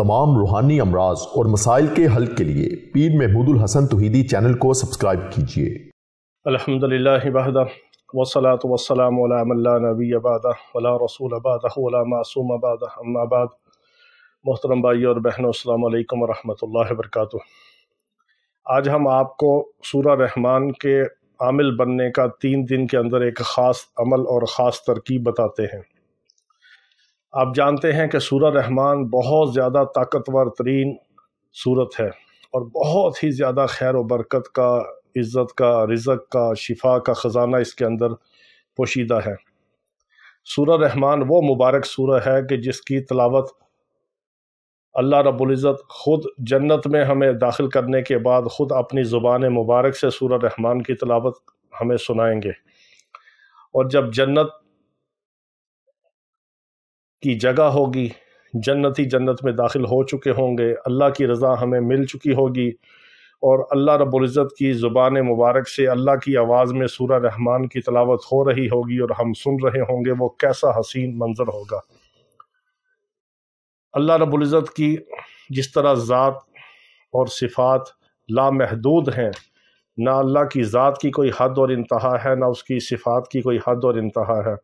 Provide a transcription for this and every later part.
तमाम रूहानी अमराज और मसाइल के हल के लिए पीर महमूद उल हसन तौहीदी चैनल को सब्सक्राइब कीजिए। अल्हम्दुलिल्लाह वहदा वस्सलातु वस्सलामु अला मन ला नबिय्य बअदा वला रसूल बअदहु वला मासूम बअदहु अम्मा बाद। मोहतरम भाई और बहनों, अस्सलामु अलैकुम वरहमतुल्लाहि वबरकातुहू। आज हम आपको सूरह रहमान के आमिल बनने का 3 दिन के अंदर एक ख़ास अमल और ख़ास तरकीब बताते हैं। आप जानते हैं कि सूरह रहमान बहुत ज़्यादा ताकतवर तरीन सूरत है और बहुत ही ज़्यादा खैर व बरकत का, इज़्ज़त का, रिज़्क़ का, शिफा का ख़जाना इसके अंदर पोशीदा है। सूरह रहमान वो मुबारक सूरह है कि जिसकी तिलावत अल्लाह रब्बुल इज़्ज़त ख़ुद जन्नत में हमें दाखिल करने के बाद ख़ुद अपनी ज़ुबान मुबारक से सूरह रहमान की तिलावत हमें सुनाएंगे। और जब जन्नत की जगह होगी, जन्नती जन्नत में दाखिल हो चुके होंगे, अल्लाह की रज़ा हमें मिल चुकी होगी और अल्लाह रब्बुल इज़्ज़त की ज़ुबान मुबारक से अल्लाह की आवाज़ में सूरह रहमान की तिलावत हो रही होगी और हम सुन रहे होंगे, वो कैसा हसीन मंज़र होगा। अल्लाह रब्बुल इज़्ज़त की जिस तरह ज़ात और सिफ़ात लामहदूद हैं, ना अल्लाह की ज़ात की कोई हद और इंतहा है, ना उसकी सिफ़ात की कोई हद और इंतहा है,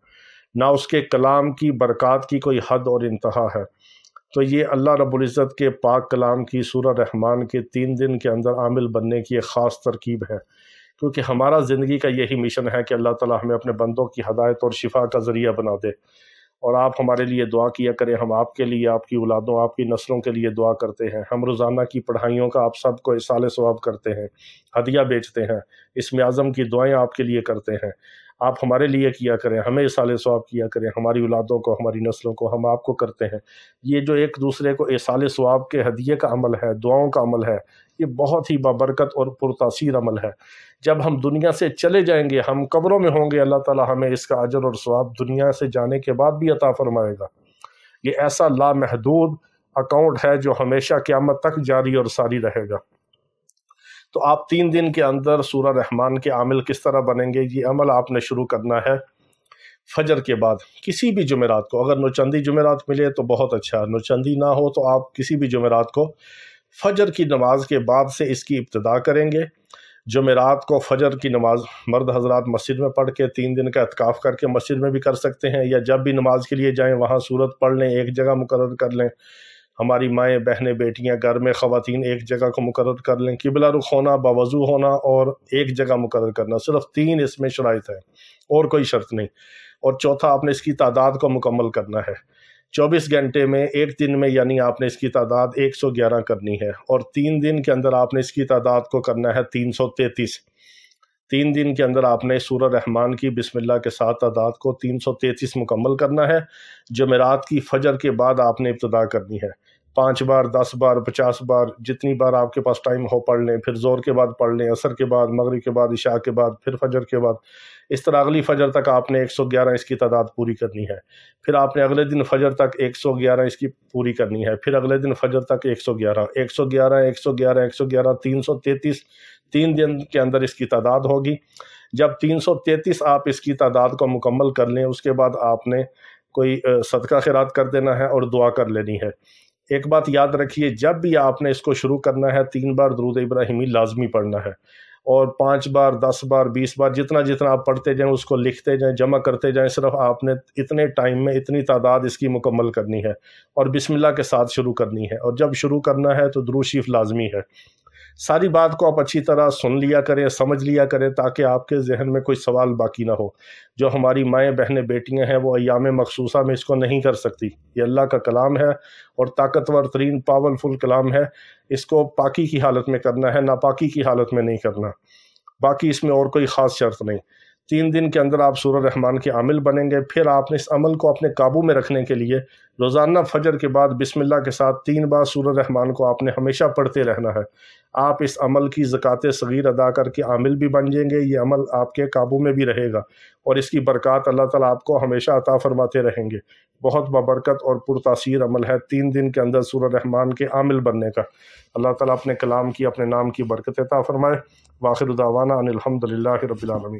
ना उसके कलाम की बरक़ात की कोई हद और इंतहा है। तो ये अल्लाह रब्बुल इज़्ज़त के पाक कलाम की सूरह रहमान के 3 दिन के अंदर आमिल बनने की एक ख़ास तरकीब है, क्योंकि हमारा ज़िंदगी का यही मिशन है कि अल्लाह ताला हमें अपने बंदों की हदायत और शिफा का ज़रिया बना दे। और आप हमारे लिए दुआ किया करें, हम आपके लिए, आपकी औलादों, आपकी नस्लों के लिए दुआ करते हैं। हम रोज़ाना की पढ़ाइयों का आप सबको इसाले सवाब करते हैं, हदिया बेचते हैं, इसमें आज़म की दुआएं आपके लिए करते हैं। आप हमारे लिए किया करें, हमें इसाले सवाब किया करें, हमारी औलादों को, हमारी नस्लों को हम आपको करते हैं। ये जो एक दूसरे को इसाले सवाब के हदिये का अमल है, दुआओं का अमल है, ये बहुत ही बाबरकत और पुरतासीर अमल है। जब हम दुनिया से चले जाएंगे, हम कब्रों में होंगे, अल्लाह ताला हमें इसका अजर और सवाब दुनिया से जाने के बाद भी अता फरमाएगा। ये ऐसा लामहदूद अकाउंट है जो हमेशा क़यामत तक जारी और सारी रहेगा। तो आप 3 दिन के अंदर सूरह रहमान के आमिल किस तरह बनेंगे, ये अमल आपने शुरू करना है फजर के बाद। किसी भी जुमेरात को, अगर नौचंदी जुमेरात मिले तो बहुत अच्छा, नौचंदी ना हो तो आप किसी भी जुमेरात को फजर की नमाज के बाद से इसकी इब्तिदा करेंगे। जुमेरात को फजर की नमाज मर्द हजरात मस्जिद में पढ़ के 3 दिन का इत्काफ़ करके मस्जिद में भी कर सकते हैं, या जब भी नमाज के लिए जाएं वहाँ सूरत पढ़ लें, एक जगह मुकर्रर कर लें। हमारी माएँ, बहनें, बेटियां, घर में ख़वातीन एक जगह को मुकर्रर कर लें। किबला रुख होना, बावज़ू होना और एक जगह मुकर्रर करना, सिर्फ 3 इसमें शराइत है और कोई शर्त नहीं। और चौथा, आपने इसकी तादाद को मुकम्मल करना है। 24 घंटे में, एक दिन में, यानी आपने इसकी तादाद 111 करनी है और 3 दिन के अंदर आपने इसकी तादाद को करना है 333। 3 दिन के अंदर आपने सूरह रहमान की बिस्मिल्लाह के साथ तादाद को 333 मुकम्मल करना है। जुमेरात की फजर के बाद आपने इब्तिदा करनी है। 5 बार, 10 बार, 50 बार, जितनी बार आपके पास टाइम हो पढ़ लें। फिर ज़ोर के बाद पढ़ लें, असर के बाद, मगरिब के बाद, इशा के बाद, फिर फजर के बाद। इस तरह अगली फजर तक आपने 111 इसकी तादाद पूरी करनी है। फिर आपने अगले दिन फजर तक 111 इसकी पूरी करनी है। फिर अगले दिन फजर तक 111, 111, 111, 111, 333 3 दिन के अंदर इसकी तादाद होगी। जब 333 आप इसकी तादाद को मुकम्मल कर लें, उसके बाद आपने कोई सदका खैरात कर देना है और दुआ कर लेनी है। एक बात याद रखिए, जब भी आपने इसको शुरू करना है 3 बार दुरूद इब्राहिमी लाजमी पढ़ना है और 5 बार, 10 बार, 20 बार, जितना जितना आप पढ़ते जाएं उसको लिखते जाएं, जमा करते जाएं। सिर्फ आपने इतने टाइम में इतनी तादाद इसकी मुकम्मल करनी है और बिस्मिल्लाह के साथ शुरू करनी है। और जब शुरू करना है तो दुरूद शरीफ लाजमी है। सारी बात को आप अच्छी तरह सुन लिया करें, समझ लिया करें, ताकि आपके जहन में कोई सवाल बाकी ना हो। जो हमारी माएँ, बहनें, बेटियां हैं वो अय्याम मखसूसा में इसको नहीं कर सकती। ये अल्लाह का कलाम है और ताकतवर तरीन पावरफुल कलाम है। इसको पाकी की हालत में करना है, नापाकी की हालत में नहीं करना। बाकी इसमें और कोई ख़ास शर्त नहीं। 3 दिन के अंदर आप सूरह रहमान के आमिल बनेंगे। फिर आपने इस अमल को अपने काबू में रखने के लिए रोज़ाना फजर के बाद बिस्मिल्लाह के साथ 3 बार सूरह रहमान को आपने हमेशा पढ़ते रहना है। आप इस अमल की ज़कात सगीर अदा करके आमिल भी बन जाएंगे। ये अमल आपके काबू में भी रहेगा और इसकी बरक़ात अल्लाह ताला आपको हमेशा अता फरमाते रहेंगे। बहुत बाबरकत और पुरतासीर अमल है 3 दिन के अंदर सूरह रहमान के आमिल बनने का। अल्लाह ताला अपने कलाम की, अपने नाम की बरकत अता फरमाए। वाखिर दावाना अनिल हम्दुलिल्लाहि रब्बिल आलमीन।